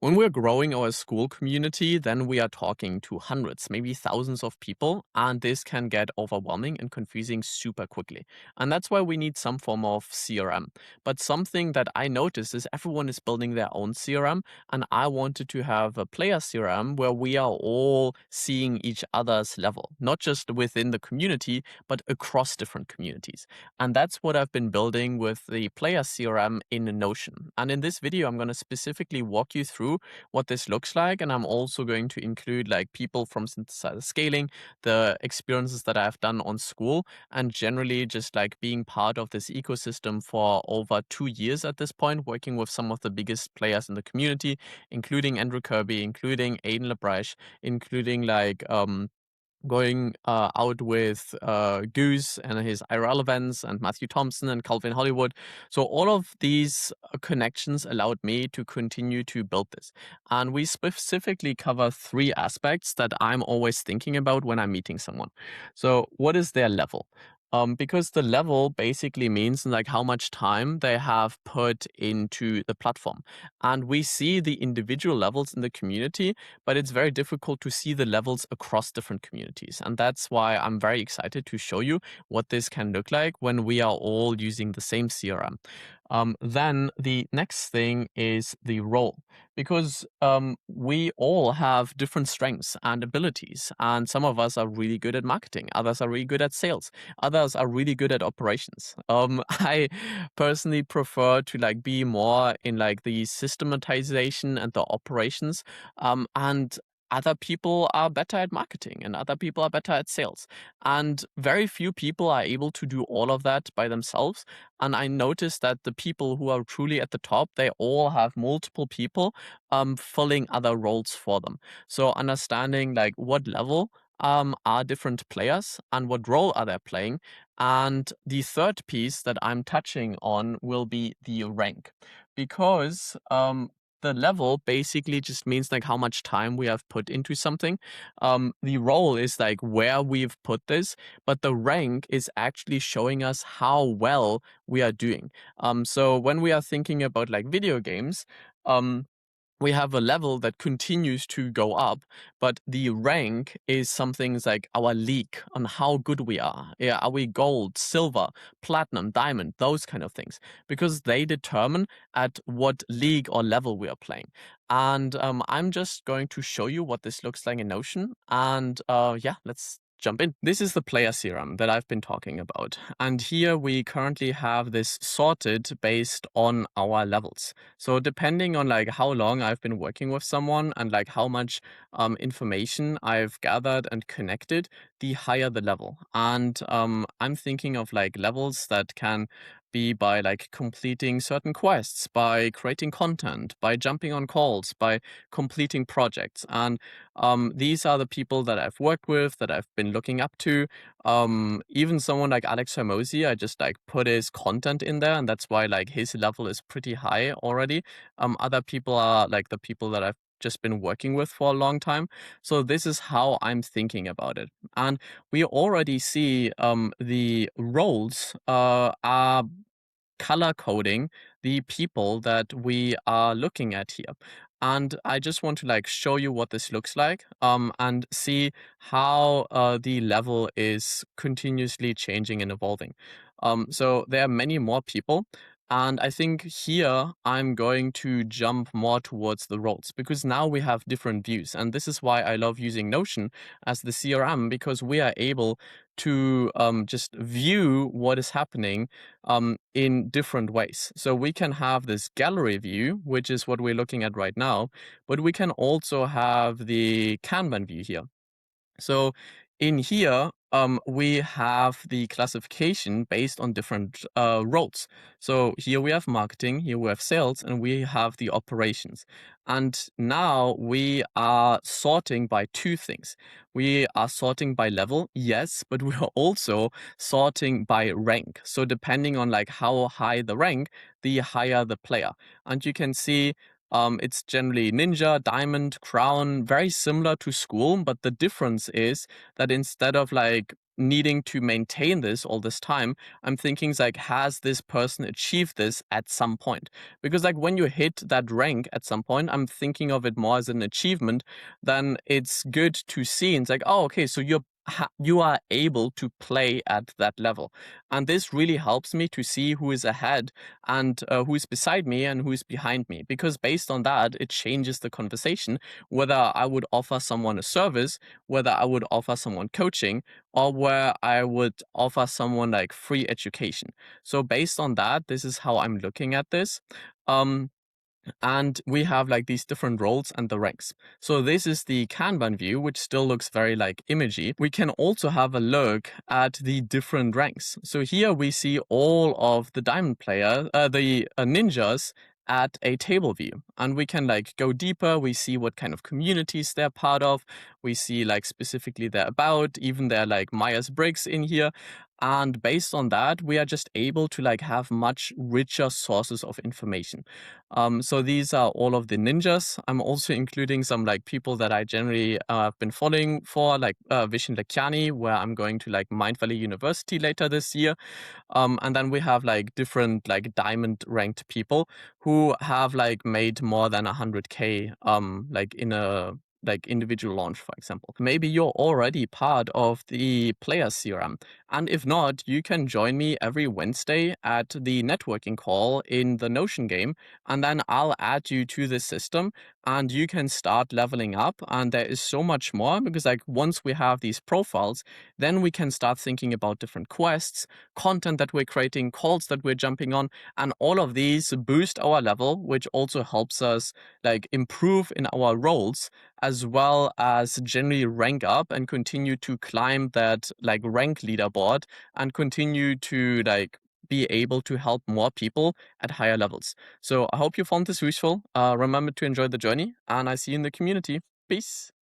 When we're growing our school community, then we are talking to hundreds, maybe thousands of people, and this can get overwhelming and confusing super quickly. And that's why we need some form of CRM. But something that I noticed is everyone is building their own CRM, and I wanted to have a player CRM where we are all seeing each other's level, not just within the community, but across different communities. And that's what I've been building with the player CRM in Notion. And in this video, I'm going to specifically walk you through what this looks like. And I'm also going to include like people from synthesizer scaling, the experiences that I've done on school, and generally just like being part of this ecosystem for over 2 years at this point, working with some of the biggest players in the community, including Andrew Kirby, including Aiden LeBreche, including going out with Goose and his IRL events and Matthew Thompson and Calvin Hollywood. So all of these connections allowed me to continue to build this. And we specifically cover three aspects that I'm always thinking about when I'm meeting someone. So what is their level? Because the level basically means like how much time they have put into the platform. And we see the individual levels in the community, but it's very difficult to see the levels across different communities. And that's why I'm very excited to show you what this can look like when we are all using the same CRM. Then the next thing is the role, because we all have different strengths and abilities. And some of us are really good at marketing, others are really good at sales, others are really good at operations. I personally prefer to like be more in like the systematization and the operations, and other people are better at marketing and other people are better at sales. And very few people are able to do all of that by themselves. And I noticed that the people who are truly at the top, they all have multiple people filling other roles for them. So understanding like what level are different players and what role are they playing. And the third piece that I'm touching on will be the rank, because the level basically just means like how much time we have put into something. The role is like where we've put this, but the rank is actually showing us how well we are doing. So when we are thinking about like video games, um, we have a level that continues to go up, but the rank is something like our league on how good we are. Yeah, are we gold, silver, platinum, diamond, those kind of things, because they determine at what league or level we are playing. And I'm just going to show you what this looks like in Notion. And yeah, let's jump in. This is the player serum that I've been talking about. And here we currently have this sorted based on our levels. So depending on like how long I've been working with someone and like how much information I've gathered and connected, the higher the level. And I'm thinking of like levels that can be by like completing certain quests, by creating content, by jumping on calls, by completing projects. And these are the people that I've worked with, that I've been looking up to. Even someone like Alex Hermosi, I just like put his content in there, and that's why like his level is pretty high already. Other people are like the people that I've just been working with for a long time. So this is how I'm thinking about it. And we already see the roles are color coding the people that we are looking at here. And I just want to like show you what this looks like, and see how the level is continuously changing and evolving. So there are many more people. And I think here I'm going to jump more towards the roles, because now we have different views. And this is why I love using Notion as the CRM, because we are able to just view what is happening in different ways. So we can have this gallery view, which is what we're looking at right now, but we can also have the Kanban view here. So in here, we have the classification based on different roles. So here we have marketing, here we have sales, and we have the operations. And now we are sorting by two things. We are sorting by level, yes, but we are also sorting by rank. So depending on like how high the rank, the higher the player. And you can see It's generally ninja, diamond, crown, very similar to school, but the difference is that instead of like needing to maintain this all this time, I'm thinking like, has this person achieved this at some point? Because like when you hit that rank at some point, I'm thinking of it more as an achievement. Then it's good to see. And it's like, oh, okay, so you are able to play at that level, and this really helps me to see who is ahead and who is beside me and who is behind me, because based on that it changes the conversation, whether I would offer someone a service, whether I would offer someone coaching, or where I would offer someone like free education. So based on that, this is how I'm looking at this. um and we have like these different roles and the ranks. So this is the Kanban view, which still looks very like imagey. We can also have a look at the different ranks. So here we see all of the diamond the ninjas at a table view, and we can like go deeper. We see what kind of communities they're part of. We see like specifically their about, even their like Myers-Briggs in here. And based on that, we are just able to like have much richer sources of information. So these are all of the ninjas. I'm also including some like people that I generally have been following for, like Vishen Lakiani, where I'm going to like Mind Valley University later this year. And then we have like different like diamond ranked people who have like made more than 100K like in a like individual launch, for example. Maybe you're already part of the player CRM. And if not, you can join me every Wednesday at the networking call in the Notion game, and then I'll add you to the system and you can start leveling up. And there is so much more, because like once we have these profiles, then we can start thinking about different quests, content that we're creating, calls that we're jumping on, and all of these boost our level, which also helps us like improve in our roles, as well as generally rank up and continue to climb that like rank leaderboard and continue to like be able to help more people at higher levels. So I hope you found this useful. Remember to enjoy the journey, and I see you in the community. Peace.